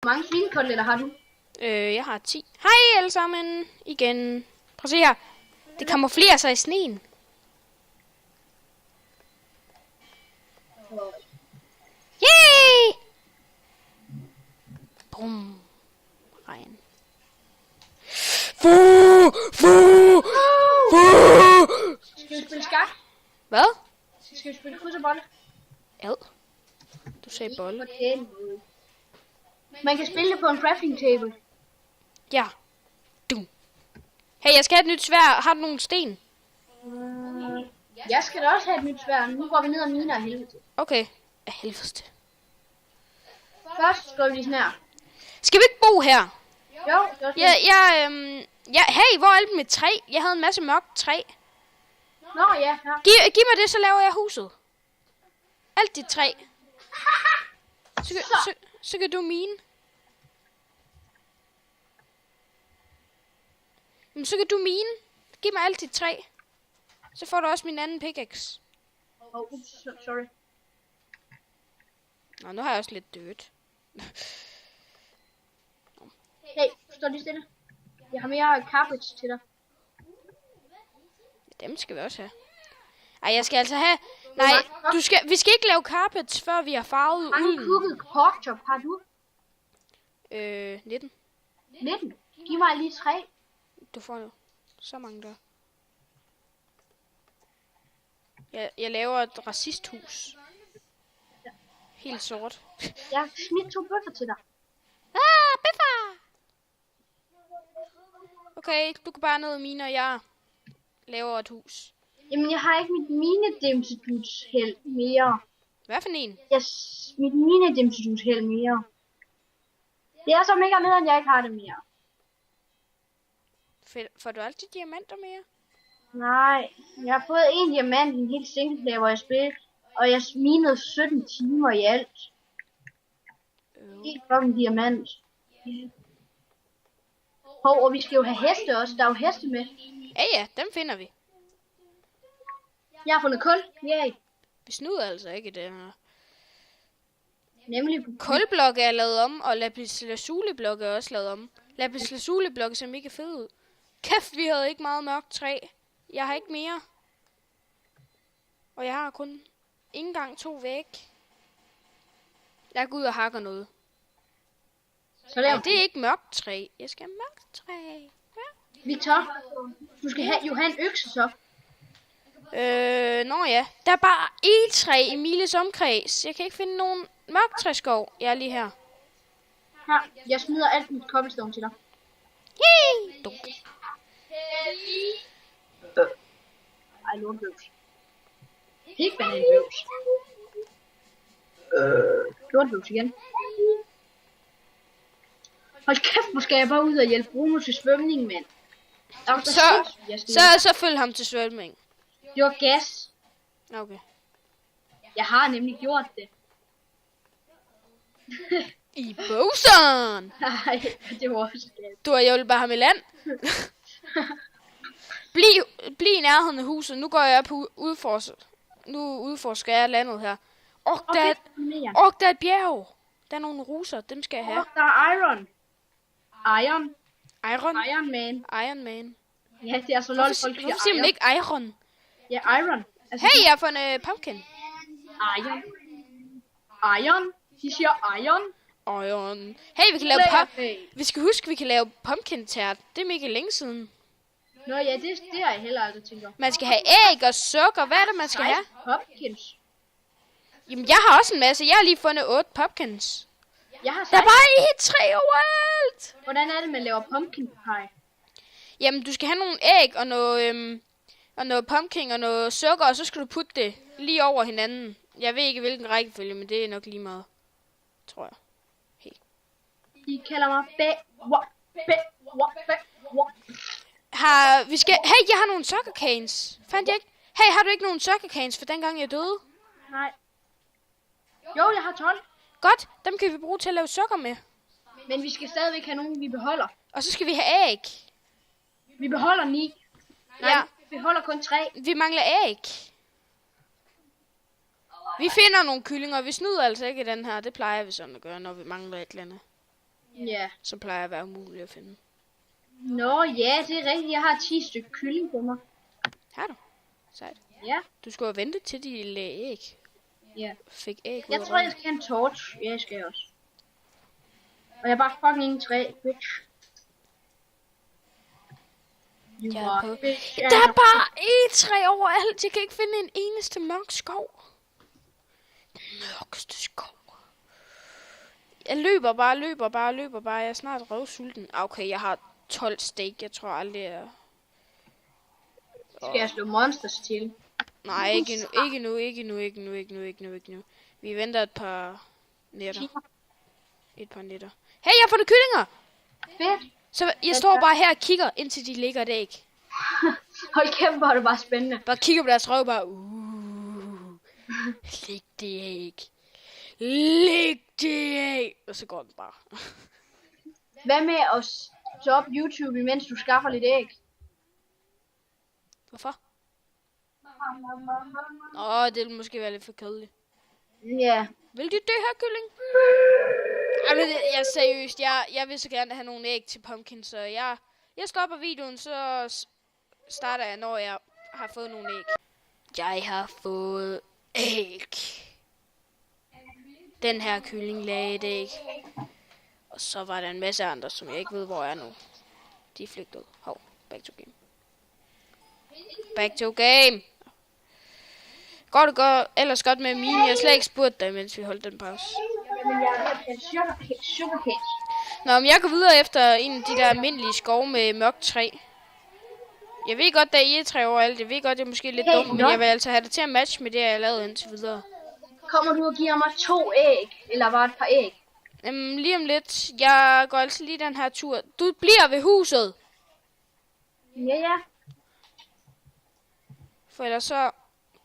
mange svinekoteletter har du? Jeg har 10. Hej alle sammen igen. Prøv at se her. Det kamuflerer sig i sneen. Yay! Bum. Regn. Skal vi spille skak? Hvad? Skal vi spille kryds og bold? Ad. Du sagde bold. Okay. Man kan spille det på en crafting table. Ja. Du. Hey, jeg skal have et nyt sværd. Har du nogle sten? Jeg skal da også have et nyt sværd. Nu går vi ned og miner af helvede. Okay. Af helvede. Først skal vi lige sådan her. Skal vi ikke bo her? Jo, det er også Ja, hey, hvor er alt mit træ? Jeg havde en masse mørkt træ. Nå ja, ja. Giv mig det, så laver jeg huset. Alt dit træ. Så kan du mine. Jamen, så kan du mine. Giv mig alt dit træ. Så får du også min anden pickaxe. Sorry. Nå, nu har jeg også lidt dødt. Hey, stå lige stille. Jeg har mere carpets til dig. Dem skal vi også have. Ej, jeg skal altså have... Nej, vi skal ikke lave carpets, før vi har farvet Mange ulden. cooked pork chop har du? 19. 19. Giv mig lige 3. Du får jo så mange der. Jeg laver et racisthus. Helt sort. Jeg har smidt 2 bøffer til dig. Biffer! Okay, du kan bare ned og mine, og jeg laver et hus. Jamen, jeg har ikke mit minedæmsedusheld mere. Hvad for en? Mit minedæmsedusheld mere. Det er så mega med, at jeg ikke har det mere. Får du altid diamanter mere? Nej, jeg har fået 1 diamant i en helt singleplayer, hvor jeg spillede. Og jeg minede 17 timer i alt. Helt fucking diamant. Og vi skal jo have heste også. Der er jo heste med. Ja, dem finder vi. Jeg har fundet kul. Yay. Vi snyder altså ikke det her. Nemlig. Kulblokke er lavet om, og lapis lazuli-blokke er også lavet om. Lapis lazuli-blokke ser mega fed ud. Kæft, vi havde ikke meget mørkt træ. Jeg har ikke mere. Og jeg har kun ikke engang 2 væg. Jeg går ud og hakker noget. Så laver det er ikke mørkt træ. Jeg skal have mørkt træ. Ja. Victor, du skal have Johan økse så. Nå ja. Der er bare egetræ i Miles omkreds. Jeg kan ikke finde nogen mørkt træskov. Jeg er lige her. Her, jeg smider alt mit cobblestone til dig. Yay! Dunk. Ej, lortbøvs. Pigbananbøvs. Lortbøvs igen. Hold kæft, hvor skal jeg bare ud og hjælpe Bruno til svømning, mand. Så følg ham til svømning. Det var gas. Okay. Jeg har nemlig gjort det. I bosen! Nej, det var også gas. Du har hjulpet ham i land. Bliv i nærheden af huset. Nu går jeg på udforsker jeg landet her. Der er et bjerg. Der er nogle ruser. Dem skal jeg have. Der er iron. Iron Man. Ja, det er så lol. Hvorfor siger man ikke iron? Ja, iron. Altså, hey, jeg har fundet pumpkin. Iron. De siger Iron. Hey, vi kan lave vi skal huske, vi kan lave pumpkin tært. Det er mega længe siden. Nå ja, det har jeg heller aldrig tænkt over. Man skal have æg og sukker. Hvad er det, man skal have? Pumpkins. Jamen, jeg har også en masse. Jeg har lige fundet 8 pumpkins. Der er bare et træ overalt. Hvordan er det, man laver pumpkin pie? Jamen, du skal have nogle æg og noget pumpkin og noget sukker, og så skal du putte det lige over hinanden. Jeg ved ikke, hvilken rækkefølge, men det er nok lige meget. Tror jeg. Hey. De kalder mig Hey, jeg har nogle sugar canes. Fandt jeg ikke? Hey, har du ikke nogen sugar canes for dengang jeg døde? Nej. Jo, jeg har 12. Godt, dem kan vi bruge til at lave sukker med. Men vi skal stadigvæk have nogen, vi beholder. Og så skal vi have æg. Vi beholder 9. Nej, ja. Vi beholder kun 3. Vi mangler æg. Vi finder nogle kyllinger. Vi snyder altså ikke i den her. Det plejer vi sådan at gøre, når vi mangler et eller andet. Ja. Så plejer jeg at være umulig at finde. Nå, ja, det er rigtigt. Jeg har 10 stykker kylling på mig. Har du? Sejt. Ja. Du skulle have ventet til de lagde æg. Ja. Fik æg ud Jeg af tror, jeg røven. skal have en torch. Ja, jeg skal også. Og jeg er bare fucking ingen træ, bitch. Jeg er på. Der er bare egetræ overalt. Jeg kan ikke finde en eneste mørk skov. Den mørkeste skov. Jeg løber bare. Jeg er snart røvsulten. Okay, jeg har 12 steak. Jeg tror aldrig, jeg... Skal jeg slå monsters til? Nej, ikke nu. Vi venter et par nætter. Et par nætter. Hey, jeg har fundet kyllinger! Fedt. Så jeg står bare her og kigger, indtil de lægger et æg. Hold kæft, hvor er det bare spændende. Bare kigger på deres røv, bare... Læg det æg. Læg det æg. Og så går den bare. Hvad med at stoppe YouTube, imens du skaffer lidt æg? Hvorfor? Det vil måske være lidt for kedeligt. Ja. Vil du dø her, kylling? Jamen, jeg seriøst, jeg vil så gerne have nogle æg til pumpkin, så jeg stopper videoen, så starter jeg, når jeg har fået nogle æg. Jeg har fået æg. Den her kylling lagde et æg. Og så var der en masse andre, som jeg ikke ved, hvor er nu. De er flygtet. Hov, back to game. Back to game. Går det ellers godt med mine? Jeg har slet ikke spurgt dig, mens vi holdt den pause. Men jeg er ved at plante sugarcane. Nå, men jeg går videre efter en af de der almindelige skove med mørkt træ. Jeg ved godt, der er egetræ overalt. Jeg ved godt, det er måske lidt dumt, men jeg vil altså have det til at matche med det, jeg har lavet indtil videre. Kommer du og giver mig 2 æg? Eller bare et par æg? Lige om lidt. Jeg går altså lige den her tur. Du bliver ved huset. Ja. For ellers så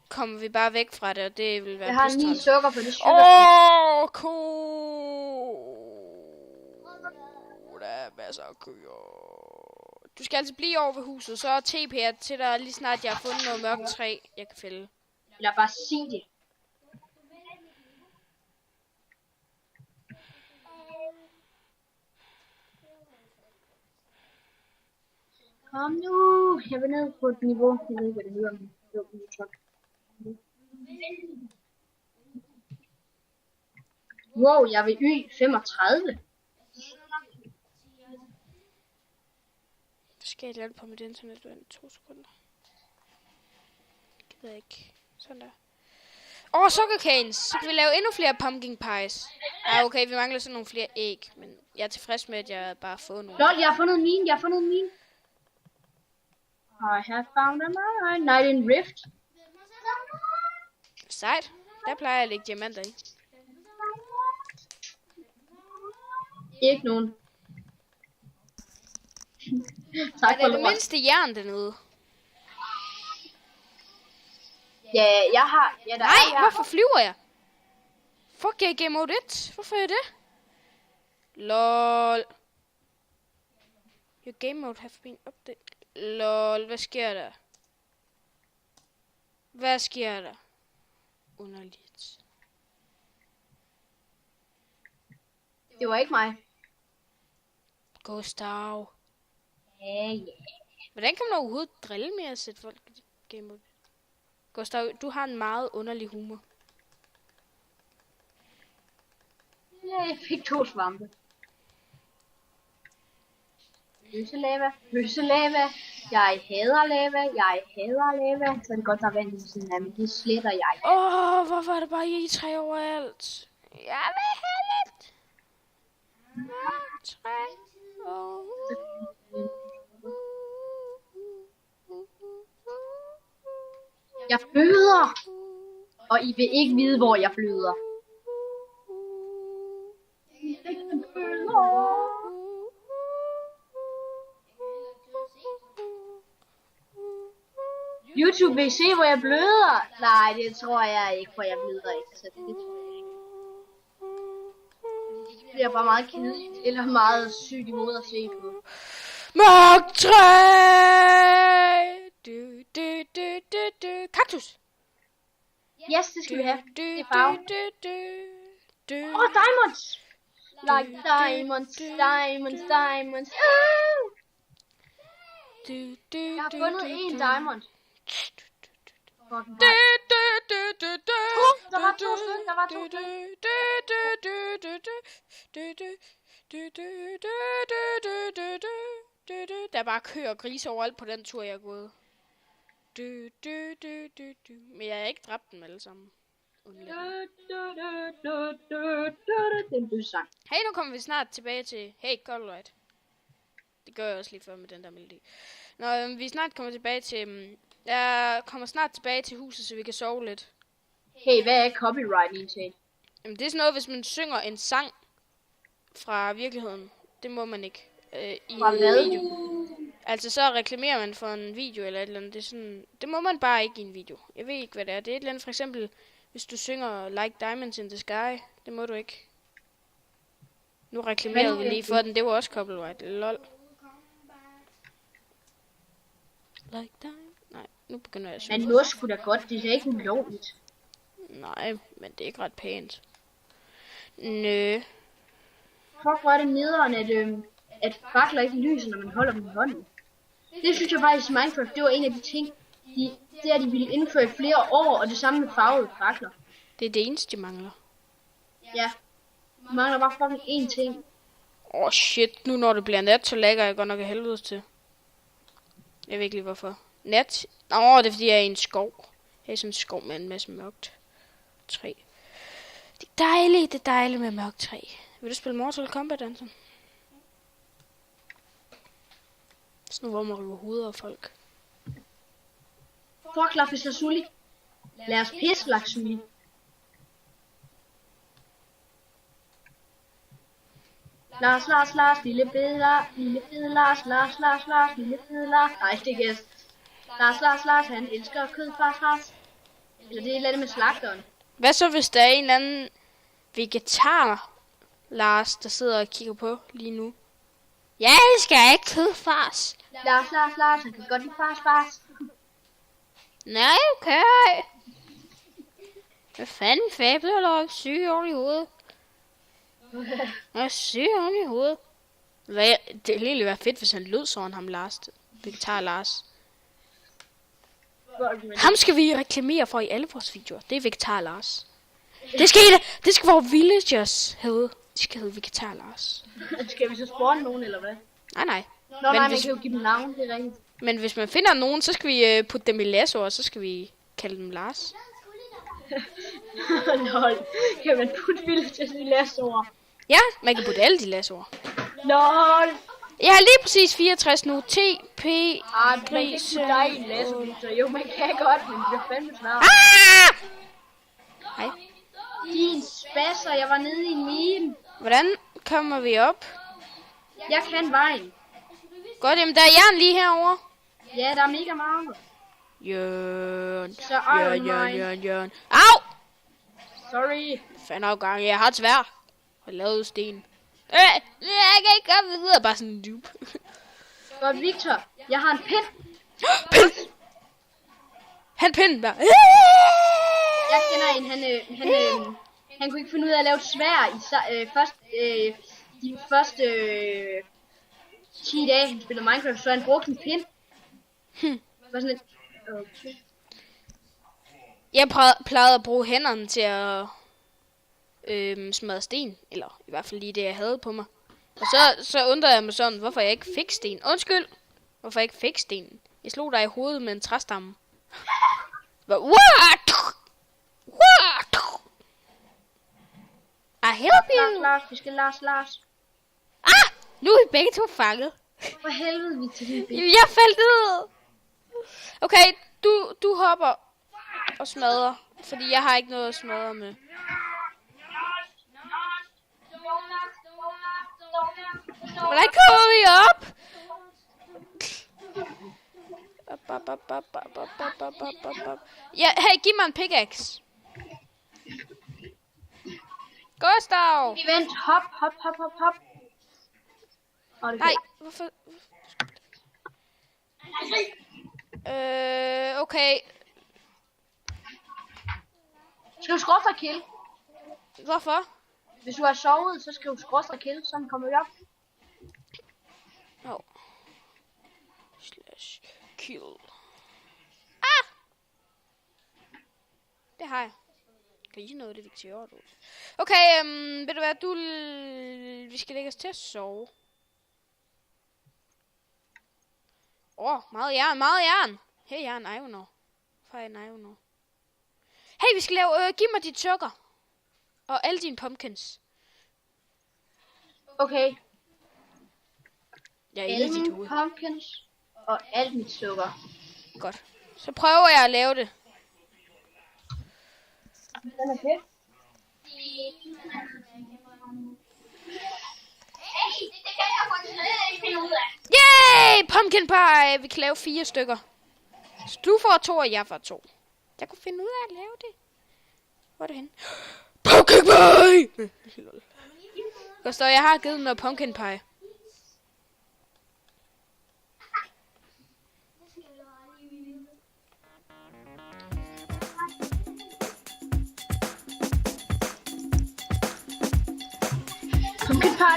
kommer vi bare væk fra det, og det vil være Jeg har 9 pistræt. sukker på det sugarcane. Der er masser af køer. Du skal altså blive over ved huset, så TP jeg til dig lige snart jeg har fundet noget mørkt træ, jeg kan fælde. Eller bare sig det. Kom nu. Jeg vil ned på et niveau. Jeg ved ikke, hvad det hedder. Wow, jeg vil Y35. Det skal jeg hjælpe på mit internet, i 2 sekunder. Det gider jeg ikke. Sådan der. Sugarcanes. Så kan vi lave endnu flere pumpkin pies. Ja, okay, vi mangler sådan nogle flere æg, men jeg er tilfreds med, at jeg bare har fået nogle. Lol, jeg har fundet min. I have found a mine. Nej, det er en rift. Sejt. Der plejer jeg at lægge diamanter i. Ikke nogen. Tak for det lort. mindste jern dernede? Ja, jeg har... Ja, der Nej, hvorfor flyver jeg? Fuck, jeg er game mode 1. Hvorfor er jeg det? LOL. Your game mode have been updated. LOL, hvad sker der? Hvad sker der? Underligt. Det var ikke mig. Gustav. Ja. Hvordan kan man overhovedet drille med at sætte folk i game mode? Gustav, du har en meget underlig humor. Ja, jeg fik 2 svampe. Løse lava. Jeg hader lava. Så er det godt, der er vand i siden af, men det sletter jeg. Hvorfor er der bare egetræ overalt? Jeg vil have lidt. Træ. Jeg bløder. Og I vil ikke vide, hvor jeg bløder. YouTube vil I se, hvor jeg bløder. Nej, det tror jeg ikke, for jeg bløder ikke. Så det tror jeg ikke. Det bliver bare meget kedeligt, eller meget sygt i hovedet at se på. Mørkt træ! Kaktus! Yes, det skal vi have. Det er farve. Det Diamonds! Like diamonds, diamonds, diamonds. Jeg har fundet en diamond. Fucking der var to Der er bare køer og grise overalt på den tur, jeg er gået. Men jeg har ikke dræbt dem alle sammen. Det er en bøssang. Hey, nu kommer vi snart tilbage til... Hey, Colorite. Det gør jeg også lige før med den der melodi. Når vi snart kommer tilbage til... Jeg kommer snart tilbage til huset, så vi kan sove lidt. Hey, hvad er copyright egentlig? Jamen, det er sådan noget, hvis man synger en sang fra virkeligheden. Det må man ikke i en video. Altså, så reklamerer man for en video eller et eller andet. Det, er sådan, det må man bare ikke i en video. Jeg ved ikke, hvad det er. Det er et eller andet, for eksempel, hvis du synger Like Diamonds in the Sky. Det må du ikke. Nu reklamerede vi lige for den. Det var også copyright. Lol. Like Diamonds. Nej, nu begynder jeg at synge. Men nu sgu da godt. Det er ikke ulovligt. Nej, men det er ikke ret pænt. Nø. Fuck, hvor er det nederen, at fakler ikke lyser, når man holder dem i hånden. Det synes jeg faktisk i Minecraft, det var en af de ting, de ville indføre i flere år, og det samme med farvede fakler. Det er det eneste, de mangler. Ja. De mangler bare fucking én ting. Shit, nu når det bliver nat, så lægger jeg godt nok af helvede til. Jeg ved ikke lige hvorfor. Nat? Det er fordi jeg er i en skov. Jeg er i sådan en skov med en masse mørkt træ. Det er dejligt med mørkt træ. Vil du spille Mortal Kombat, Anton? Sådan nu hvor man river hovedet af folk. Fuck, Lapis Lazuli. Lad os pisse, Lazuli. Lars, lille fede Lars, lille fede Lars. Nej, det er ikke Lars, han elsker kød fra Lars. Eller det er et eller andet med slagteren. Hvad så, hvis der er en eller anden vegetar, Lars, der sidder og kigger på lige nu? Jeg elsker ikke kødfars. Lars, han kan godt lide fars. Nej, okay. Hvad fanden fabler der ikke syg oven i hovedet? Jeg er syg oven i hovedet. Det ville egentlig være fedt, hvis han lød sådan ham, Lars. Vegetar Lars. Ham skal vi reklamere for i alle vores videoer. Det er Vegetar Lars. Det skal vores villagers hedde. De skal hedde Vegetar Lars. Skal vi så spawne nogen, eller hvad? Nej. Man kan jo give dem navn, det er rigtigt. Men hvis man finder nogen, så skal vi putte dem i lassoer, og så skal vi kalde dem Lars. Lol. Kan man putte villagers i lassoer? Ja, man kan putte alle de lassoer. Lol. Jeg har lige præcis 64 nu. TP. Man kan ikke putte dig i en lasso. Jo, man kan godt, men det bliver fandme snart. Hej. Din spasser, jeg var nede i en mine. Hvordan kommer vi op? Jeg kan vejen. Godt, jamen der er jern lige herovre. Ja, der er mega meget. Jørn. Så Jørn. Au! Sorry. Fanden gang, jeg har tvær. Og lavet sten. Jeg kan ikke komme videre, bare sådan en dup. Godt, Victor. Jeg har en pind. Pind! Han pinden der. Jeg kender en, han kunne ikke finde ud af at lave et sværd i de første 10 dage, han spillede Minecraft, så han brugte en pind. Var sådan okay. Jeg plejede at bruge hænderne til at smadre sten, eller i hvert fald lige det, jeg havde på mig. Og så undrede jeg mig sådan, hvorfor jeg ikke fik sten. Undskyld, hvorfor jeg ikke fik stenen. Jeg slog dig i hovedet med en træstamme. What? I help you. Lars, vi skal Lars. Nu er vi begge to fanget. For helvede, vi til din bil. Jeg faldt ud. Okay, du hopper og smadrer, fordi jeg har ikke noget at smadre med. Hvordan kommer vi op? Ja, hey, giv mig en pickaxe. Gustav! Vent, hop. Nej, hvorfor? Okay. Skal du skrue for kill? Hvorfor? Hvis du har sovet, så skriv /kill, så kommer vi op. Oh. /kill. Det har jeg. Kan I noget, det er Victor? Okay, ved du hvad, vi skal lægge os til at sove. Meget jern. Hey, jern, Ivonor. Ivonor. Hey, vi skal lave, giv mig dit sukker. Og alle dine pumpkins. Okay. Ja, alle mine pumpkins og alt mit sukker. Godt. Så prøver jeg at lave det. Den er fedt. Yay! Pumpkin pie! Vi kan lave 4 stykker. Så du får 2, og jeg får 2. Jeg kunne finde ud af at lave det. Hvor er det henne? Pumpkin pie! Godt så, jeg har givet dem noget pumpkin pie. Pumpkin pie.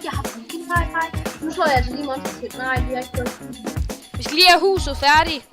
Jeg har pumpkin pie. Nu tror jeg altså lige monster. Nej, vi har ikke gjort. Vi skal lige have huset færdigt.